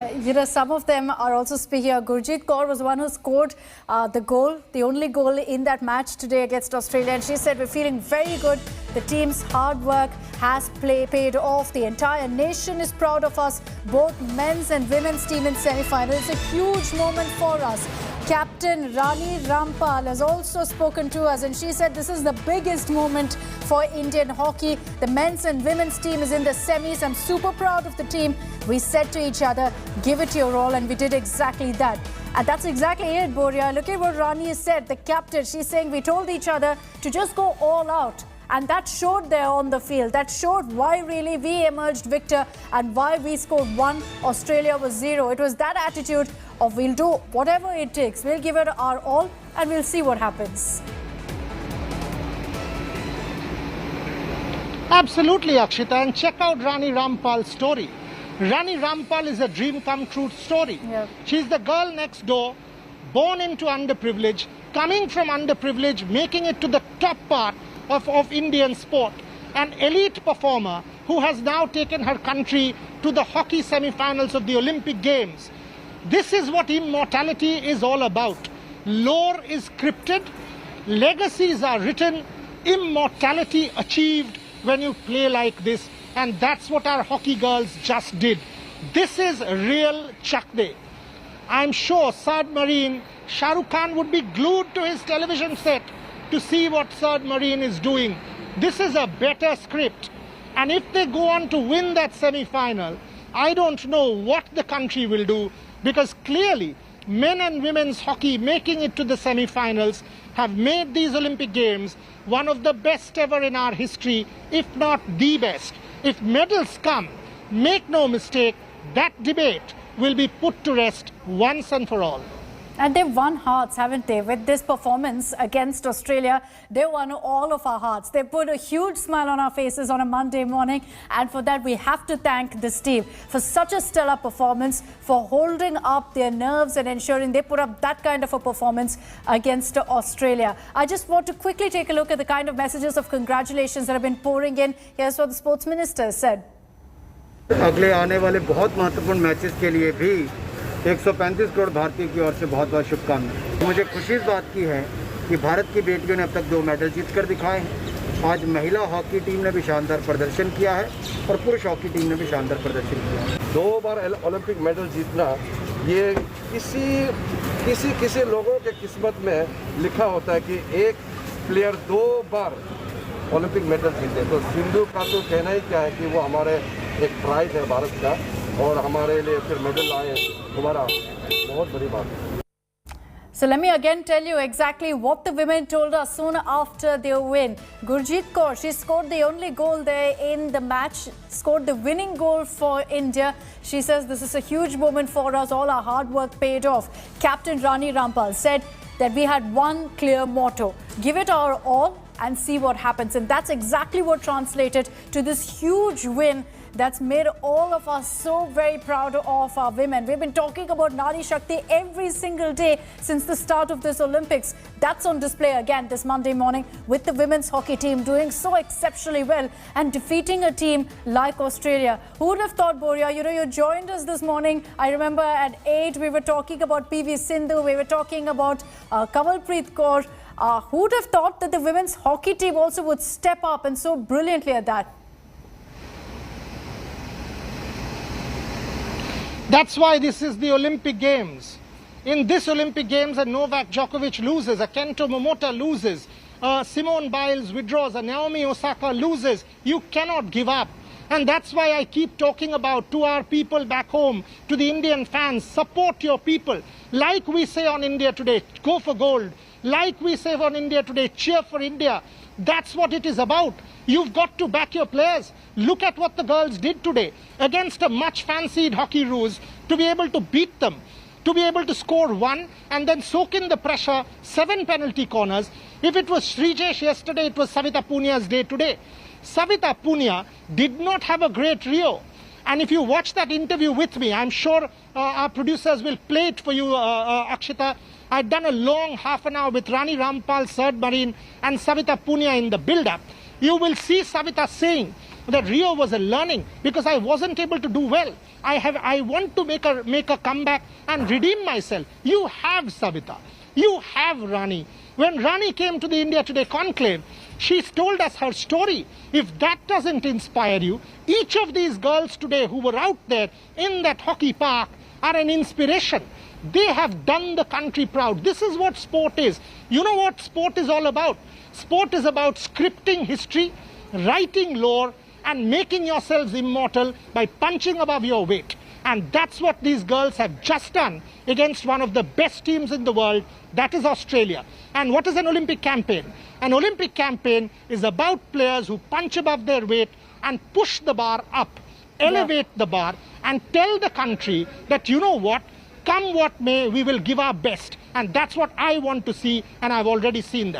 Some of them are also speaking. Gurjeet Kaur was the one who scored the only goal in that match today against Australia. And she said, we're feeling very good. The team's hard work has paid off. The entire nation is proud of us, both men's and women's team in semi-final. It's a huge moment for us. Captain Rani Rampal has also spoken to us, and she said this is the biggest moment for Indian hockey. The men's and women's team is in the semis. I'm super proud of the team. We said to each other, give it your all, and we did exactly that. And that's exactly it, Boria. Look at what Rani has said, the captain. She's saying we told each other to just go all out. And that showed there on the field. That showed why really we emerged victor and why we scored 1, Australia was 0. It was that attitude of we'll do whatever it takes. We'll give it our all and we'll see what happens. Absolutely, Akshita. And check out Rani Rampal's story. Rani Rampal is a dream come true story. Yeah. She's the girl next door, born into underprivilege, coming from underprivilege, making it to the top part of Indian sport. An elite performer who has now taken her country to the hockey semi-finals of the Olympic Games. This is what immortality is all about. Lore is scripted, legacies are written, immortality achieved when you play like this. And that's what our hockey girls just did. This is real Chak De. I'm sure Saad Marine, Shah Rukh Khan would be glued to his television set to see what Saad Marine is doing. This is a better script. And if they go on to win that semi-final, I don't know what the country will do, because clearly men and women's hockey making it to the semi-finals have made these Olympic Games one of the best ever in our history, if not the best. If medals come, make no mistake, that debate will be put to rest once and for all. And they've won hearts, haven't they? With this performance against Australia, they won all of our hearts. They put a huge smile on our faces on a Monday morning. And for that, we have to thank this team for such a stellar performance, for holding up their nerves and ensuring they put up that kind of a performance against Australia. I just want to quickly take a look at the kind of messages of congratulations that have been pouring in. Here's what the sports minister said. अगले आने वाले बहुत महत्वपूर्ण matches के लिए भी 135 करोड़ भारतीय की ओर से बहुत बहुत शुभकामनाएं। मुझे खुशी इस बात की है कि भारत की बेटियों ने अब तक 2 मेडल जीत कर दिखाए हैं। आज महिला हॉकी टीम ने भी शानदार प्रदर्शन किया है और पुरुष हॉकी टीम ने भी शानदार प्रदर्शन किया है। 2 बार ओलंपिक मेडल जीतना ये किसी लोगों के किस्मत में लिखा होता है कि एक प्लेयर 2 बार ओलंपिक मेडल जीते। तो सिंधु का तो कहना ही क्या है कि वो हमारे एक प्राइज है भारत का, और हमारे लिए फिर मेडल आए हमारा बहुत बड़ी बात है। So let me again tell you exactly what the women told us soon after their win. Gurjeet Kaur, she scored the only goal there in the match, scored the winning goal for India. She says this is a huge moment for us, all our hard work paid off. Captain Rani Rampal said that we had one clear motto, give it our all and see what happens. And that's exactly what translated to this huge win that's made all of us so very proud of our women. We've been talking about Nari Shakti every single day since the start of this Olympics. That's on display again this Monday morning with the women's hockey team doing so exceptionally well and defeating a team like Australia. Who would have thought, Boria? You joined us this morning. I remember at 8 we were talking about PV Sindhu. We were talking about Kamalpreet Kaur. Who would have thought that the women's hockey team also would step up and so brilliantly at that? That's why this is the Olympic Games. In this Olympic Games, a Novak Djokovic loses, a Kento Momota loses, Simone Biles withdraws, a Naomi Osaka loses. You cannot give up. And that's why I keep talking about to our people back home, to the Indian fans, support your people. Like we say on India Today, go for gold. Like we say on India Today, cheer for India. That's what it is about. You've got to back your players. Look at what the girls did today against a much fancied hockey ruse, to be able to beat them, to be able to score 1 and then soak in the pressure, 7 penalty corners. If it was Srijesh yesterday, it was Savita Punia's day today. Savita Punia did not have a great Rio. And if you watch that interview with me, I'm sure our producers will play it for you, Akshita. I'd done a long half an hour with Rani Rampal, Saad Marine and Savita Punia in the build-up. you will see Savita saying that Rio was a learning because I wasn't able to do well. I want to make a comeback and redeem myself. You have Savita. You have Rani. When Rani came to the India Today conclave, she's told us her story. If that doesn't inspire you, each of these girls today who were out there in that hockey park are an inspiration. They have done the country proud. This is what sport is. You know what sport is all about? Sport is about scripting history, writing lore, and making yourselves immortal by punching above your weight. And that's what these girls have just done against one of the best teams in the world, that is Australia. And what is an Olympic campaign? An Olympic campaign is about players who punch above their weight and push the bar up, elevate the bar, and tell the country that, you know what, come what may, we will give our best. And that's what I want to see, and I've already seen that.